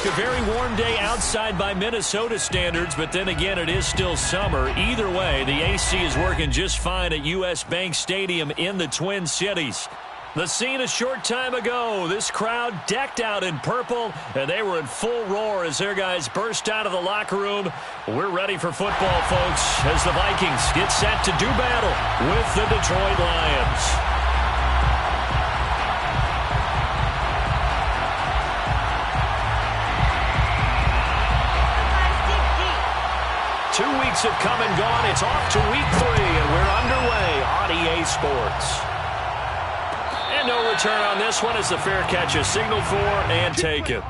a very warm day outside by Minnesota standards, but then again, it is still summer. Either way, the AC is working just fine at U.S. Bank Stadium in the Twin Cities. The scene a short time ago, this crowd decked out in purple, and they were in full roar as their guys burst out of the locker room. We're ready for football, folks, as the Vikings get set to do battle with the Detroit Lions. 2 weeks have come and gone. It's off to week 3, and we're underway on EA Sports. And no return on this one as the fair catch is signaled for and taken.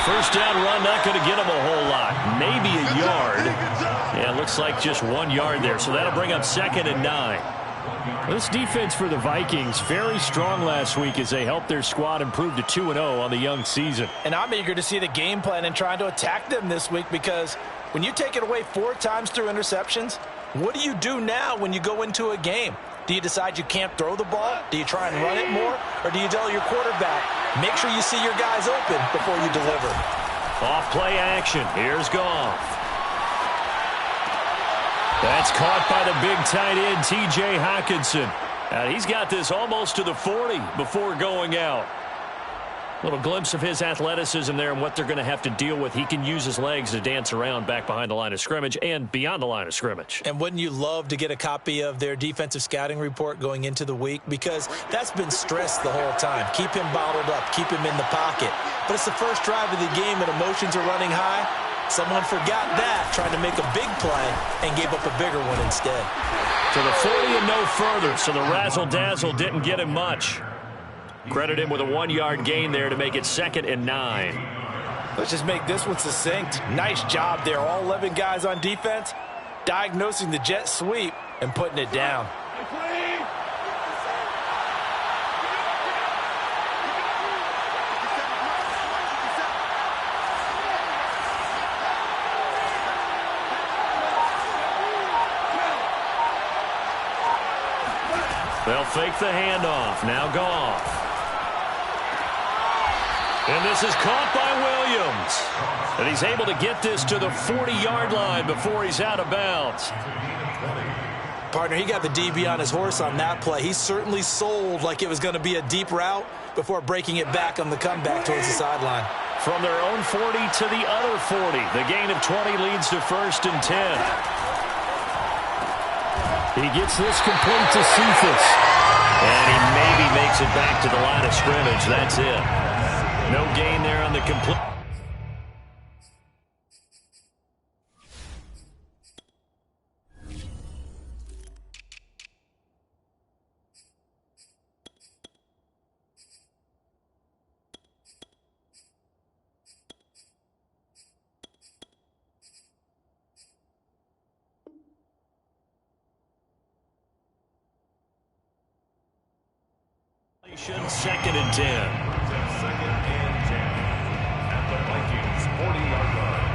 First down run, not going to get him a whole lot. Maybe a yard. Yeah, looks like just 1 yard there. So that'll bring up 2nd and 9. This defense for the Vikings, very strong last week as they helped their squad improve to 2-0 on the young season. And I'm eager to see the game plan and trying to attack them this week, because when you take it away 4 times through interceptions, what do you do now when you go into a game? Do you decide you can't throw the ball? Do you try and run it more? Or do you tell your quarterback, make sure you see your guys open before you deliver? Off play action. Here's Goff. That's caught by the big tight end, T.J. Hockenson. And he's got this almost to the 40 before going out. Little glimpse of his athleticism there and what they're going to have to deal with. He can use his legs to dance around back behind the line of scrimmage and beyond the line of scrimmage. And wouldn't you love to get a copy of their defensive scouting report going into the week? Because that's been stressed the whole time. Keep him bottled up. Keep him in the pocket. But it's the first drive of the game and emotions are running high. Someone forgot that, trying to make a big play, and gave up a bigger one instead. To the 40 and no further, so the razzle-dazzle didn't get him much. Credit him with a 1-yard gain there to make it 2nd and 9. Let's just make this one succinct. Nice job there. All 11 guys on defense, diagnosing the jet sweep and putting it down. They'll fake the handoff. Now Goff. And this is caught by Williams. And he's able to get this to the 40-yard line before he's out of bounds. Partner, he got the DB on his horse on that play. He certainly sold like it was going to be a deep route before breaking it back on the comeback towards the sideline. From their own 40 to the other 40. The gain of 20 leads to 1st and 10. He gets this complete to Cephas. And he maybe makes it back to the line of scrimmage. That's it. No gain there on the complete. Second and 10. Second and 10 at the Vikings 40-yard line.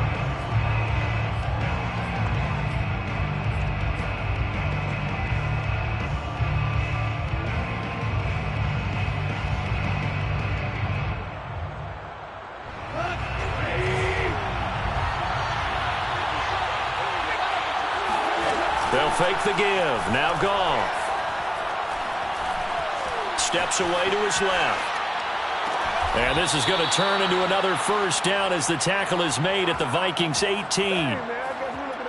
They'll fake the give. Now Goff. Steps away to his left. And this is going to turn into another first down as the tackle is made at the Vikings 18. I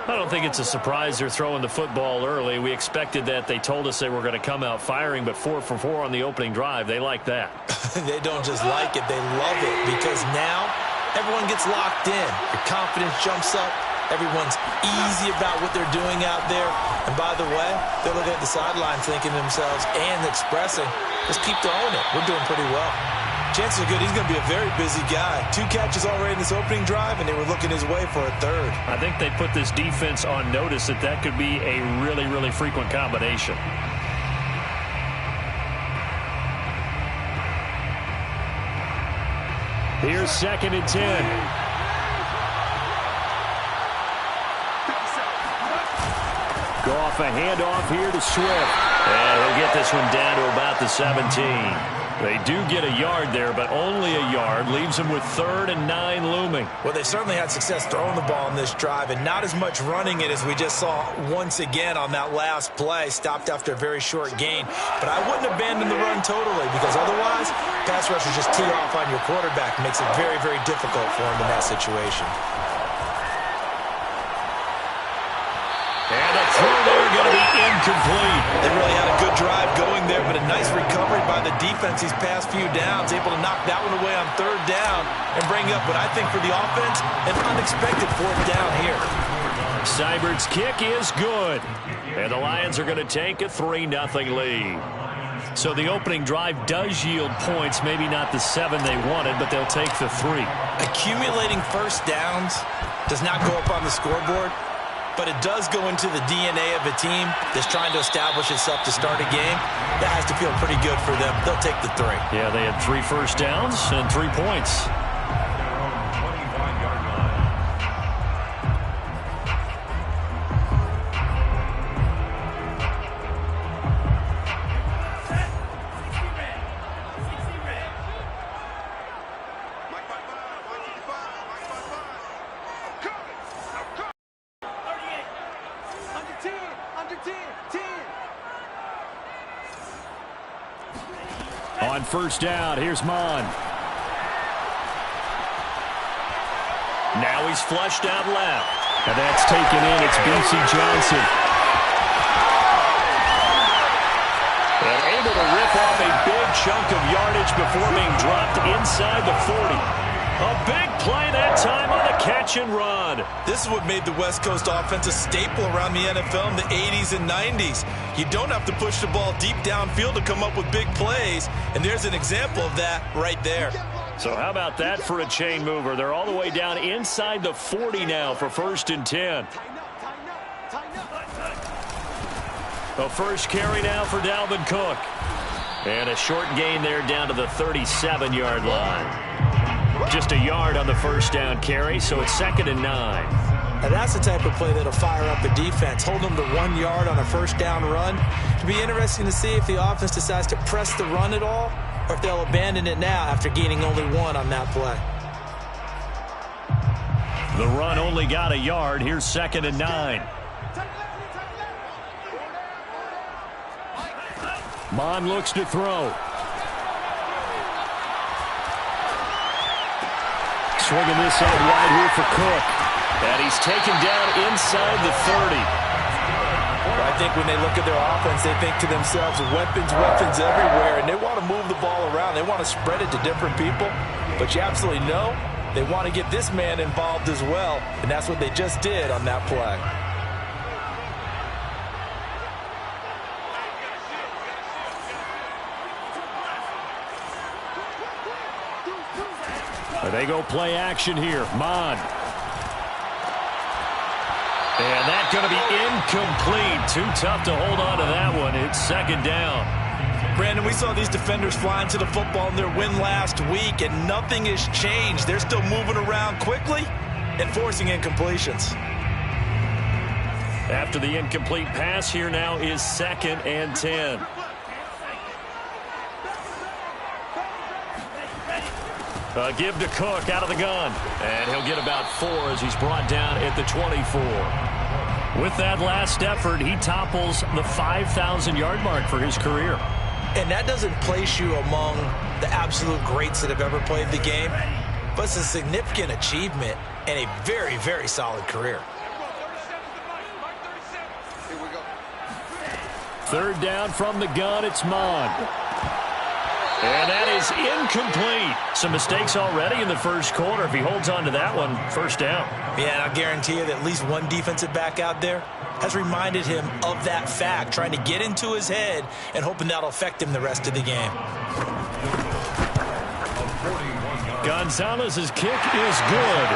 don't think it's a surprise they're throwing the football early. We expected that. They told us they were going to come out firing, but 4 for 4 on the opening drive. They like that. They don't just like it, they love it, because now everyone gets locked in. Your confidence jumps up. Everyone's easy about what they're doing out there. And by the way, they're looking at the sideline thinking to themselves and expressing, let's keep throwing it. We're doing pretty well. Chances are good he's going to be a very busy guy. 2 catches already in this opening drive, and they were looking his way for a third. I think they put this defense on notice that could be a really, really frequent combination. Here's 2nd and 10. Go off a handoff here to Swift. And he'll get this one down to about the 17. They do get a yard there, but only a yard. Leaves them with 3rd and 9 looming. Well, they certainly had success throwing the ball in this drive, and not as much running it as we just saw once again on that last play. Stopped after a very short gain. But I wouldn't abandon the run totally, because otherwise, pass rushers just tee off on your quarterback. Makes it very, very difficult for him in that situation. And the throw there going to be incomplete. They really had a good drive going there, but a nice recovery by the defense these past few downs. Able to knock that one away on 3rd down and bring up what I think for the offense, an unexpected 4th down here. Seibert's kick is good. And the Lions are going to take a 3-0 lead. So the opening drive does yield points. Maybe not the 7 they wanted, but they'll take the 3. Accumulating first downs does not go up on the scoreboard, but it does go into the DNA of a team that's trying to establish itself to start a game. That has to feel pretty good for them. They'll take the 3. Yeah, they had 3 first downs and 3 points. On 1st down, here's Maddeennn. Now he's flushed out left. And that's taken in. It's B.C. Johnson. And able to rip off a big chunk of yardage before being dropped inside the 40. A big play that time on the catch and run. This is what made the West Coast offense a staple around the NFL in the 80s and 90s. You don't have to push the ball deep downfield to come up with big plays, and there's an example of that right there. So how about that for a chain mover? They're all the way down inside the 40 now for 1st and 10. The first carry now for Dalvin Cook. And a short gain there down to the 37-yard line. Just a yard on the 1st down carry, so it's 2nd and 9. Now that's the type of play that'll fire up a defense. Hold them to 1 yard on a 1st down run. It'll be interesting to see if the offense decides to press the run at all, or if they'll abandon it now after gaining only 1 on that play. The run only got a yard. Here's 2nd and 9. Maddeennn looks to throw. Swinging this out wide here for Cook. And he's taken down inside the 30. Well, I think when they look at their offense, they think to themselves, weapons everywhere, and they want to move the ball around. They want to spread it to different people, but you absolutely know they want to get this man involved as well, and that's what they just did on that play. They go play action here. Maddeennn. And that's going to be incomplete. Too tough to hold on to that one. It's 2nd down. Brandon, we saw these defenders flying to the football in their win last week, and nothing has changed. They're still moving around quickly and forcing incompletions. After the incomplete pass, here now is 2nd and 10. Give to Cook out of the gun. And he'll get about 4 as he's brought down at the 24. With that last effort, he topples the 5,000-yard mark for his career. And that doesn't place you among the absolute greats that have ever played the game, but it's a significant achievement and a very, very solid career. 3rd down from the gun, it's Maddeennn. And that is incomplete. Some mistakes already in the 1st quarter. If he holds on to that one, 1st down. Yeah, and I guarantee you that at least one defensive back out there has reminded him of that fact, trying to get into his head and hoping that'll affect him the rest of the game. Gonzalez's kick is good.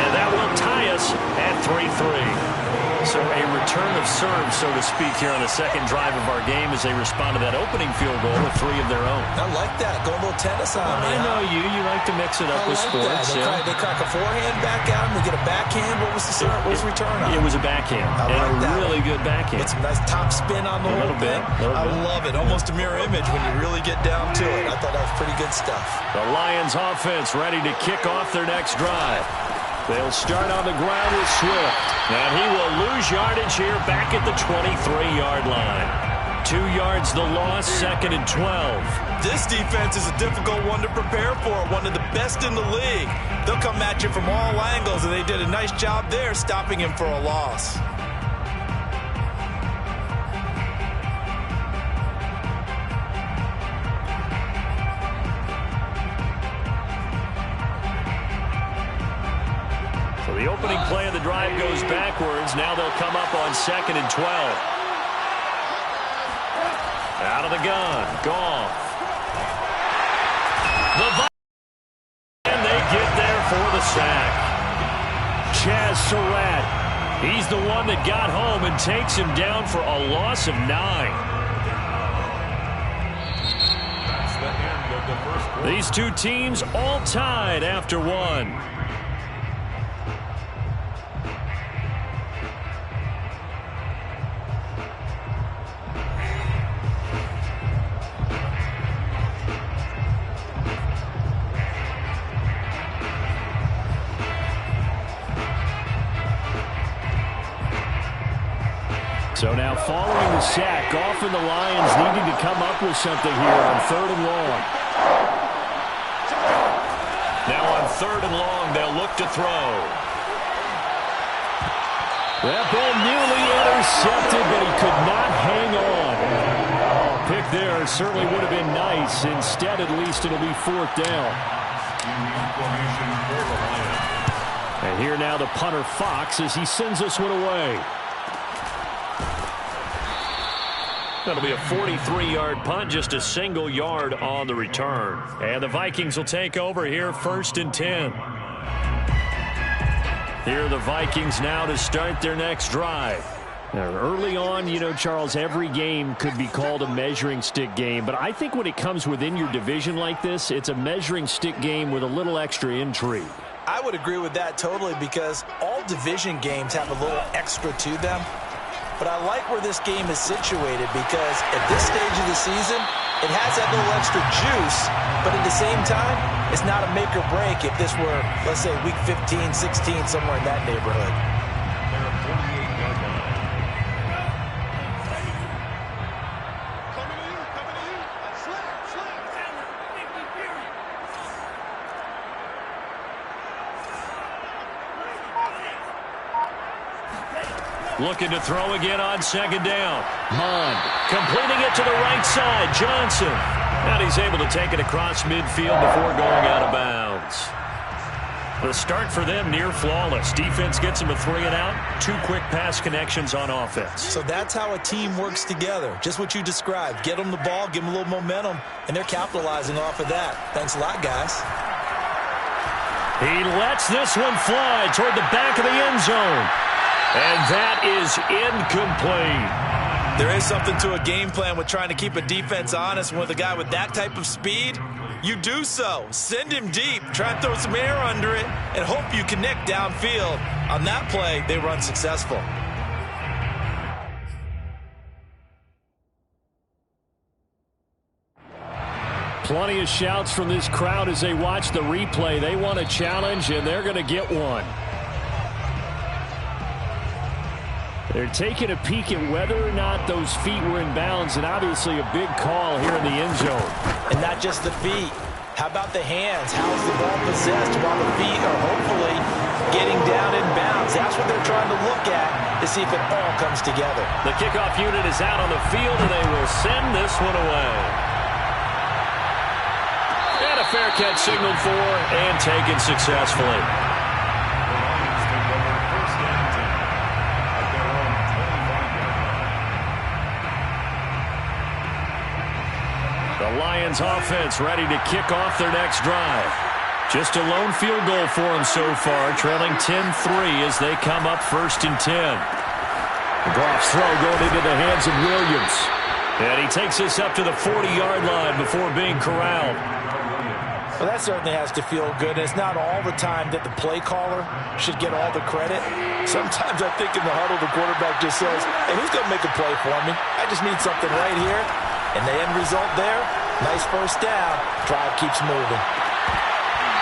And that will tie us at 3-3. So a return of serve, so to speak, here on the second drive of our game as they respond to that opening field goal with 3 of their own. I like that. Go a little tennis on me. I know you. You like to mix it up with sports. They crack a forehand back out and they get a backhand. What was the serve? What was the return on? It was a backhand. I like that. Really good backhand. Get some nice top spin on the whole thing. I love it. Almost a mirror image when you really get down to it. I thought that was pretty good stuff. The Lions offense ready to kick off their next drive. They'll start on the ground with Swift. And he will lose yardage here back at the 23-yard line. 2 yards the loss, 2nd and 12. This defense is a difficult one to prepare for, one of the best in the league. They'll come at you from all angles, and they did a nice job there stopping him for a loss. The opening play of the drive goes backwards. Now they'll come up on 2nd and 12. Out of the gun. Goff. And they get there for the sack. Chaz Surratt. He's the one that got home and takes him down for a loss of 9. That's the end of the first quarter. These two teams all tied after 1. So now following the sack, Goff and the Lions needing to come up with something here on 3rd and long. Now on 3rd and long, they'll look to throw. That ball nearly intercepted, but he could not hang on. Oh, pick there certainly would have been nice. Instead, at least it'll be 4th down. And here now the punter Fox as he sends this one away. That'll be a 43-yard punt, just a single yard on the return. And the Vikings will take over here 1st and 10. Here are the Vikings now to start their next drive. Now, early on, you know, Charles, every game could be called a measuring stick game. But I think when it comes within your division like this, it's a measuring stick game with a little extra intrigue. I would agree with that totally because all division games have a little extra to them. But I like where this game is situated because at this stage of the season, it has that little extra juice, but at the same time, it's not a make or break if this were, let's say, week 15, 16, somewhere in that neighborhood. They're at 48-yard line. Looking to throw again on 2nd down. Mond completing it to the right side. Johnson. And he's able to take it across midfield before going out of bounds. The start for them near flawless. Defense gets them a 3 and out. 2 quick pass connections on offense. So that's how a team works together. Just what you described. Get them the ball, give them a little momentum, and they're capitalizing off of that. Thanks a lot, guys. He lets this one fly toward the back of the end zone. And that is incomplete. There is something to a game plan with trying to keep a defense honest. With a guy with that type of speed, you do so. Send him deep. Try and throw some air under it and hope you connect downfield. On that play, they were unsuccessful. Plenty of shouts from this crowd as they watch the replay. They want a challenge, and they're going to get one. They're taking a peek at whether or not those feet were in bounds, and obviously a big call here in the end zone. And not just the feet. How about the hands? How is the ball possessed while the feet are hopefully getting down in bounds? That's what they're trying to look at to see if it all comes together. The kickoff unit is out on the field, and they will send this one away. And a fair catch signaled for and taken successfully. The Lions offense ready to kick off their next drive. Just a lone field goal for him so far, trailing 10-3 as they come up 1st and 10. Goff's throw going into the hands of Williams. And he takes this up to the 40-yard line before being corralled. Well, that certainly has to feel good. And it's not all the time that the play caller should get all the credit. Sometimes I think in the huddle, the quarterback just says, hey, who's going to make a play for me? I just need something right here. And the end result there, nice first down. Drive keeps moving.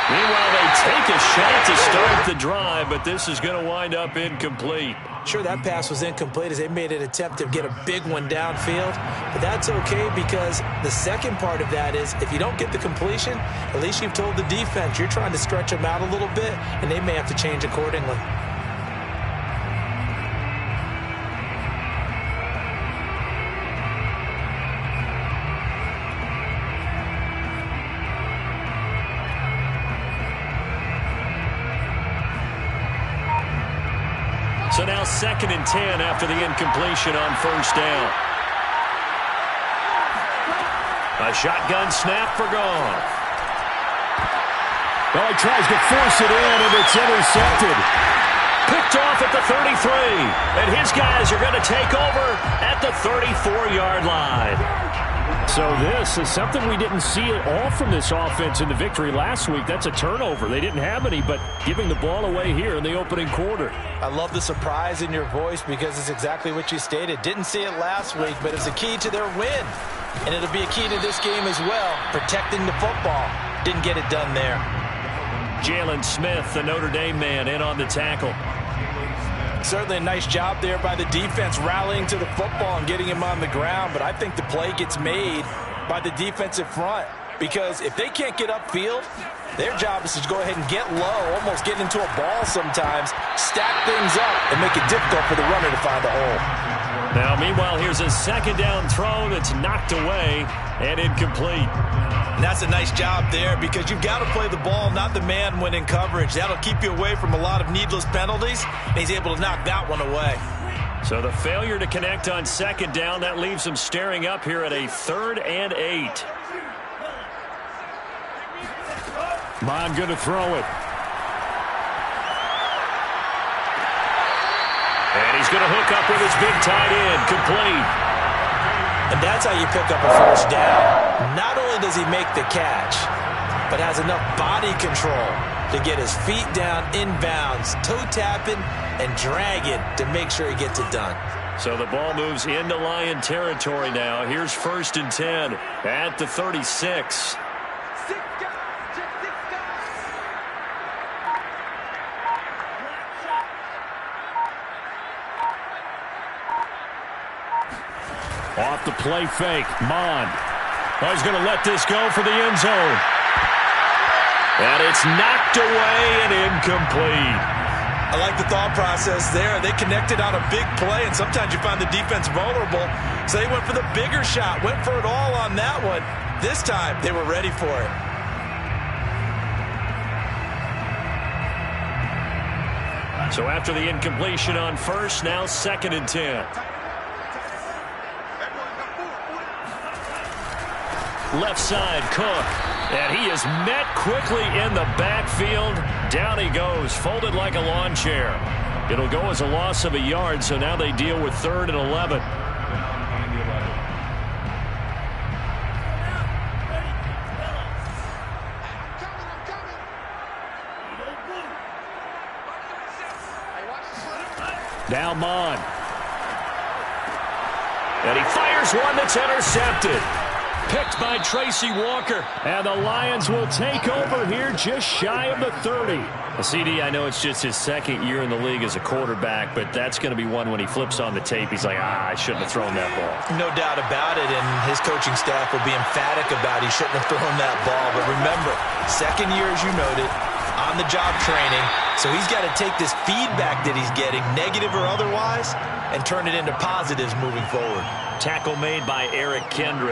Meanwhile, they take a shot to start the drive, but this is going to wind up incomplete. Sure, that pass was incomplete as they made an attempt to get a big one downfield, but that's okay because the second part of that is if you don't get the completion, at least you've told the defense you're trying to stretch them out a little bit, and they may have to change accordingly. So now 2nd and 10 after the incompletion on 1st down. A shotgun snap for Goff. Well, he tries to force it in, and it's intercepted. Picked off at the 33. And his guys are going to take over at the 34-yard line. So this is something we didn't see at all from this offense in the victory last week. That's a turnover. They didn't have any, but giving the ball away here in the opening quarter. I love the surprise in your voice because it's exactly what you stated. Didn't see it last week, but it's a key to their win. And it'll be a key to this game as well, protecting the football. Didn't get it done there. Jalen Smith, the Notre Dame man, in on the tackle. Certainly a nice job there by the defense rallying to the football and getting him on the ground, but I think the play gets made by the defensive front because if they can't get upfield, their job is to go ahead and get low, almost get into a ball sometimes, stack things up, and make it difficult for the runner to find a hole. Now, meanwhile, here's a 2nd down throw that's knocked away and incomplete. And that's a nice job there because you've got to play the ball, not the man when in coverage. That'll keep you away from a lot of needless penalties, and he's able to knock that one away. So the failure to connect on 2nd down, that leaves him staring up here at a 3rd and 8. Maddeennn going to throw it. And he's going to hook up with his big tight end, complete. And that's how you pick up a 1st down. Not only does he make the catch, but has enough body control to get his feet down inbounds, toe tapping and dragging to make sure he gets it done. So the ball moves into Lion territory now. Here's 1st and 10 at the 36. Off the play fake, Maddeennn. Oh, he's going to let this go for the end zone. And it's knocked away and incomplete. I like the thought process there. They connected on a big play, and sometimes you find the defense vulnerable. So they went for the bigger shot, went for it all on that one. This time, they were ready for it. So after the incompletion on 1st, now 2nd and 10. Left side, Cook. And he is met quickly in the backfield. Down he goes, folded like a lawn chair. It'll go as a loss of a yard, so now they deal with 3rd and 11. Now Maddeennn. And he fires one that's intercepted. Picked by Tracy Walker. And the Lions will take over here just shy of the 30. CD, I know it's just his 2nd year in the league as a quarterback, but that's going to be one when he flips on the tape. He's like, I shouldn't have thrown that ball. No doubt about it, and his coaching staff will be emphatic about he shouldn't have thrown that ball. But remember, 2nd year, as you noted, on-the-job training, so he's got to take this feedback that he's getting, negative or otherwise, and turn it into positives moving forward. Tackle made by Eric Kendrick.